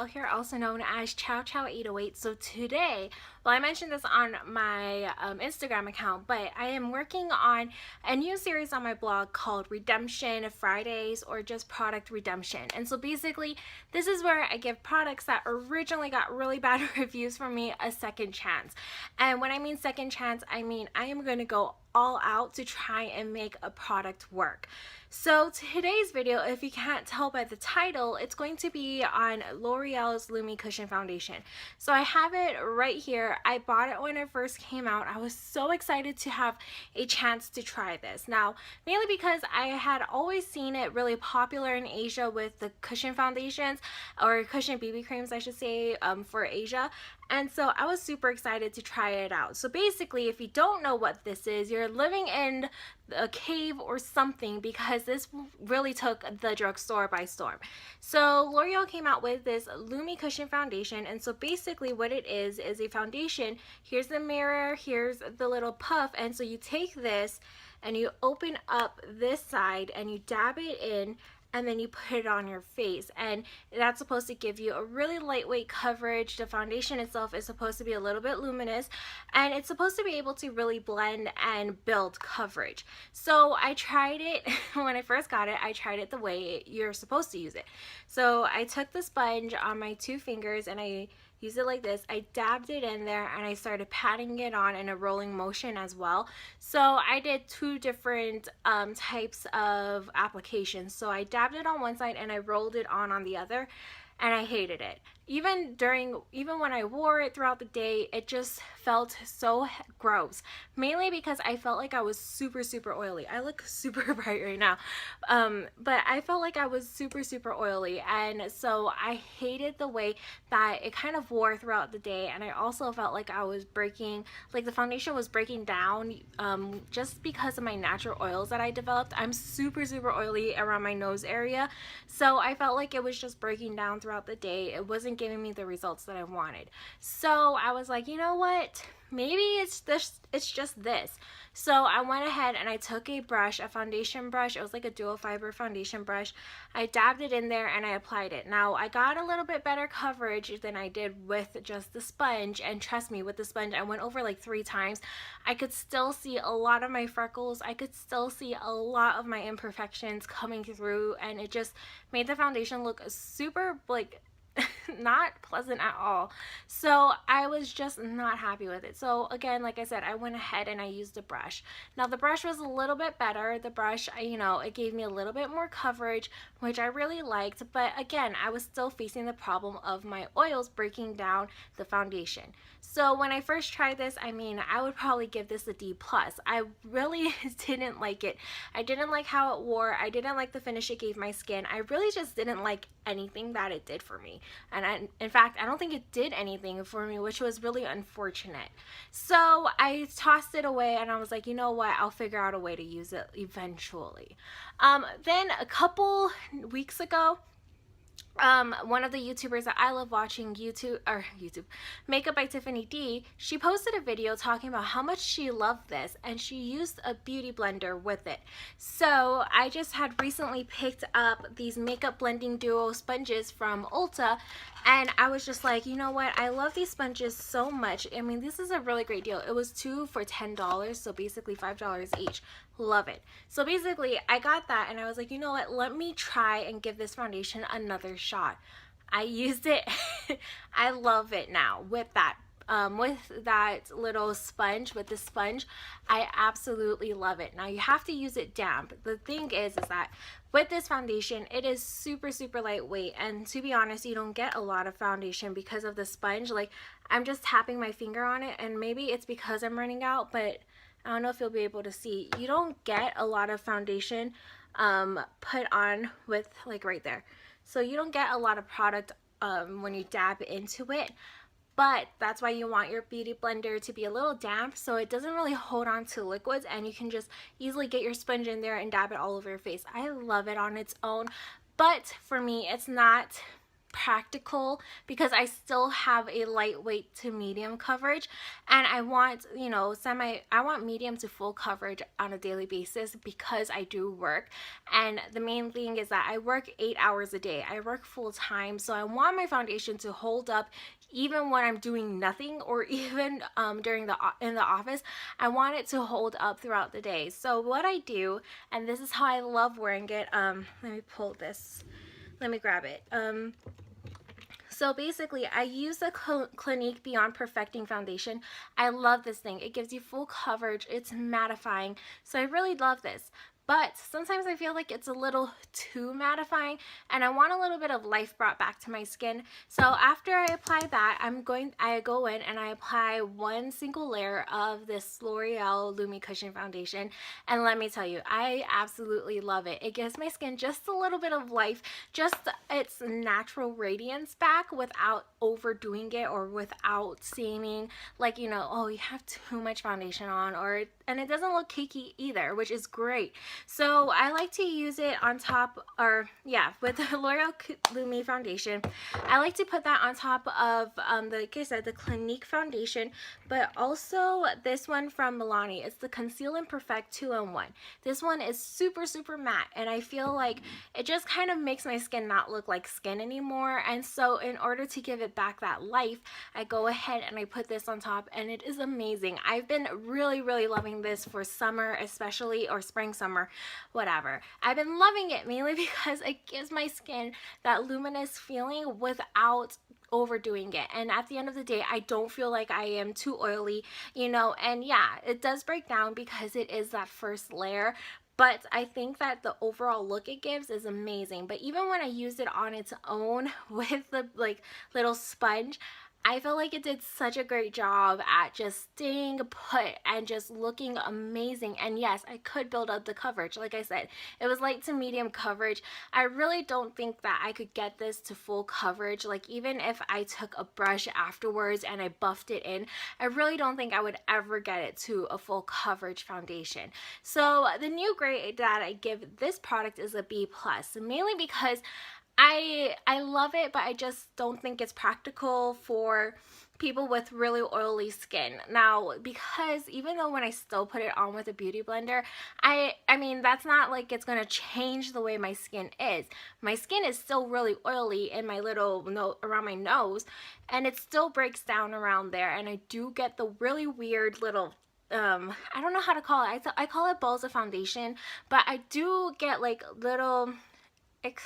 L'Oreal here, also known as CIAOCIAO808. So today, well, I mentioned this on my Instagram account, but I am working on a new series on my blog called Redemption Fridays, or just product redemption. And so basically, this is where I give products that originally got really bad reviews from me a second chance. And when I mean second chance, I mean I am going to go all out to try and make a product work. So today's video, if you can't tell by the title, it's going to be on L'Oreal's Lumi Cushion Foundation. So I have it right here. I bought it when it first came out. I was so excited to have a chance to try this. Now, mainly because I had always seen it really popular in Asia with the cushion foundations, or cushion BB creams I should say, for Asia. And so I was super excited to try it out. So basically, if you don't know what this is, you're living in a cave or something, because this really took the drugstore by storm. So L'Oreal came out with this Lumi Cushion Foundation, and so basically what it is a foundation. Here's the mirror, here's the little puff, and so you take this and you open up this side and you dab it in, and then you put it on your face, and that's supposed to give you a really lightweight coverage. The foundation itself is supposed to be a little bit luminous, and it's supposed to be able to really blend and build coverage. So I tried it when I first got it. I tried it the way you're supposed to use it. So I took the sponge on my 2 fingers and I used it like this. I dabbed it in there and I started patting it on in a rolling motion as well. So I did 2 different types of applications. So I dabbed it on one side and I rolled it on the other, and I hated it. Even when I wore it throughout the day, it just felt so gross, mainly because I felt like I was super oily. I look super bright right now, but I felt like I was super oily, and so I hated the way that it kind of wore throughout the day. And I also felt like I was breaking, like the foundation was breaking down, just because of my natural oils that I developed. I'm super oily around my nose area, so I felt like it was just breaking down throughout the day. It wasn't giving me the results that I wanted. So I was like, you know what? Maybe it's just this. So I went ahead and I took a brush, a foundation brush. It was like a dual fiber foundation brush. I dabbed it in there and I applied it. Now I got a little bit better coverage than I did with just the sponge, and trust me, with the sponge I went over like 3 times. I could still see a lot of my freckles. I could still see a lot of my imperfections coming through, and it just made the foundation look super like not pleasant at all. So I was just not happy with it. So again, like I said, I went ahead and I used a brush. Now the brush was a little bit better. The brush, you know, it gave me a little bit more coverage, which I really liked. But again, I was still facing the problem of my oils breaking down the foundation. So when I first tried this, I mean, I would probably give this a D+. I really didn't like it. I didn't like how it wore. I didn't like the finish it gave my skin. I really just didn't like anything that it did for me. And in fact, I don't think it did anything for me, which was really unfortunate. So I tossed it away and I was like, you know what? I'll figure out a way to use it eventually. Then a couple weeks ago, one of the YouTubers that I love watching, YouTube Makeup by Tiffany D, she posted a video talking about how much she loved this, and she used a beauty blender with it. So I just had recently picked up these makeup blending duo sponges from Ulta, and I was just like, you know what, I love these sponges so much. I mean, this is a really great deal. It was 2 for $10, so basically $5 each. Love it. So basically I got that and I was like, you know what, let me try and give this foundation another shot. I used it. I love it now with that little sponge. With the sponge, I absolutely love it. Now you have to use it damp. The thing is that with this foundation, it is super lightweight, and to be honest, you don't get a lot of foundation because of the sponge. Like, I'm just tapping my finger on it, and maybe it's because I'm running out, but I don't know if you'll be able to see. You don't get a lot of foundation put on with, like, right there. So you don't get a lot of product when you dab into it. But that's why you want your beauty blender to be a little damp, so it doesn't really hold on to liquids, and you can just easily get your sponge in there and dab it all over your face. I love it on its own, but for me, it's not practical because I still have a lightweight to medium coverage, and I want, you know, I want medium to full coverage on a daily basis because I do work. And the main thing is that I work 8 hours a day. I work full time, so I want my foundation to hold up even when I'm doing nothing, or even in the office. I want it to hold up throughout the day. So what I do, and this is how I love wearing it. Let me pull this. Let me grab it. So basically, I use the Clinique Beyond Perfecting Foundation. I love this thing. It gives you full coverage. It's mattifying. So I really love this. But sometimes I feel like it's a little too mattifying, and I want a little bit of life brought back to my skin. So after I apply that, I go in and I apply one single layer of this L'Oreal Lumi Cushion Foundation. And let me tell you, I absolutely love it. It gives my skin just a little bit of life, just its natural radiance back without overdoing it, or without seeming like, you know, oh, you have too much foundation on, and it doesn't look cakey either, which is great. So I like to use it on top, with the L'Oreal Lumi Foundation. I like to put that on top of, like I said, the Clinique Foundation, but also this one from Milani. It's the Conceal and Perfect 2-in-1. This one is super, super matte, and I feel like it just kind of makes my skin not look like skin anymore. And so in order to give it back that life, I go ahead and I put this on top, and it is amazing. I've been really, really loving this for summer, especially, or spring, summer, whatever. I've been loving it mainly because it gives my skin that luminous feeling without overdoing it. And at the end of the day, I don't feel like I am too oily, you know. And yeah, it does break down because it is that first layer, but I think that the overall look it gives is amazing. But even when I use it on its own with the like little sponge, I feel like it did such a great job at just staying put and just looking amazing. And yes, I could build up the coverage. Like I said, it was light to medium coverage. I really don't think that I could get this to full coverage. Like, even if I took a brush afterwards and I buffed it in, I really don't think I would ever get it to a full coverage foundation. So the new grade that I give this product is a B+, mainly because I love it, but I just don't think it's practical for people with really oily skin. Now, because even though when I still put it on with a beauty blender, I mean, that's not like it's going to change the way my skin is. My skin is still really oily in my little around my nose, and it still breaks down around there, and I do get the really weird little I don't know how to call it. I call it balls of foundation, but I do get like little, it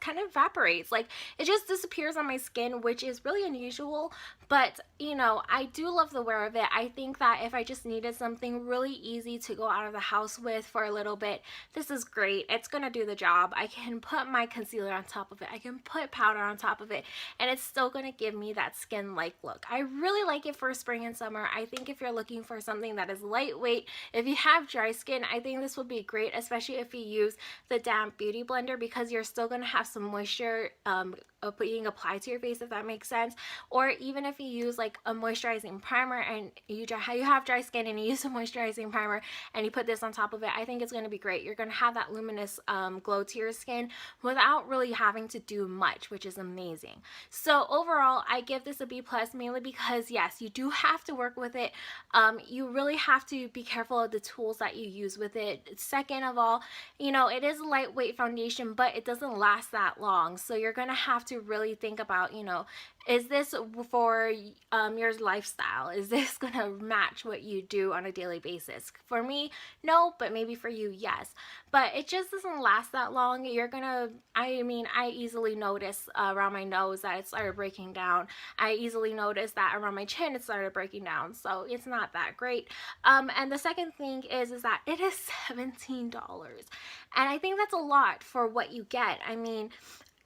kind of evaporates, like it just disappears on my skin, which is really unusual. But you know, I do love the wear of it. I think that if I just needed something really easy to go out of the house with for a little bit, this is great. It's gonna do the job. I can put my concealer on top of it, I can put powder on top of it, and it's still gonna give me that skin-like look. I really like it for spring and summer. I think if you're looking for something that is lightweight, if you have dry skin, I think this would be great, especially if you use the damp beauty blender, because you're still going to have some moisture being applied to your face, if that makes sense. Or even if you use like a moisturizing primer and you have dry skin and you use a moisturizing primer and you put this on top of it, I think it's going to be great. You're going to have that luminous glow to your skin without really having to do much, which is amazing. So overall, I give this a B+, mainly because yes, you do have to work with it. You really have to be careful of the tools that you use with it. Second of all, you know, it is a lightweight foundation, but it doesn't last that long. So you're going to have to really think about, you know, is this for your lifestyle? Is this going to match what you do on a daily basis? For me, no, but maybe for you, yes. But it just doesn't last that long. You're going to, I mean, I easily notice around my nose that it started breaking down. I easily noticed that around my chin it started breaking down. So it's not that great. And the second thing is that it is $17. And I think that's a lot for what you get. I mean,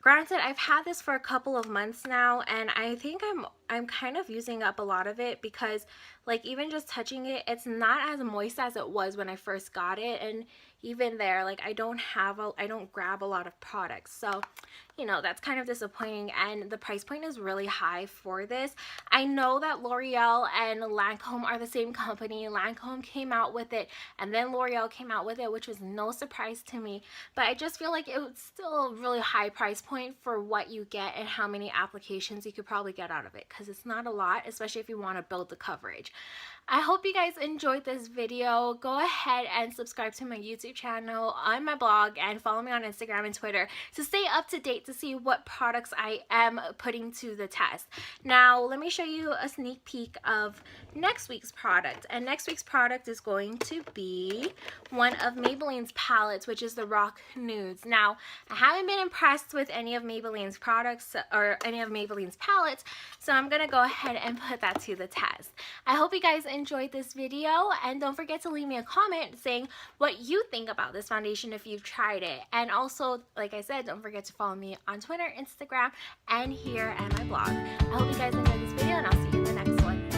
granted, I've had this for a couple of months now, and I think I'm kind of using up a lot of it, because like even just touching it, it's not as moist as it was when I first got it. And even there, like I don't grab a lot of products. So, you know, that's kind of disappointing, and the price point is really high for this. I know that L'Oreal and Lancome are the same company. Lancome came out with it and then L'Oreal came out with it, which was no surprise to me, but I just feel like it was still a really high price point for what you get and how many applications you could probably get out of it, because it's not a lot, especially if you want to build the coverage. I hope you guys enjoyed this video. Go ahead and subscribe to my YouTube channel, on my blog, and follow me on Instagram and Twitter to stay up to date to see what products I am putting to the test. Now, let me show you a sneak peek of next week's product. And next week's product is going to be one of Maybelline's palettes, which is the Rock Nudes. Now, I haven't been impressed with any of Maybelline's products or any of Maybelline's palettes, so I'm going to go ahead and put that to the test. I hope you guys enjoyed this video, and don't forget to leave me a comment saying what you think about this foundation if you've tried it. And also, like I said, don't forget to follow me on Twitter, Instagram, and here at my blog. I hope you guys enjoyed this video, and I'll see you in the next one.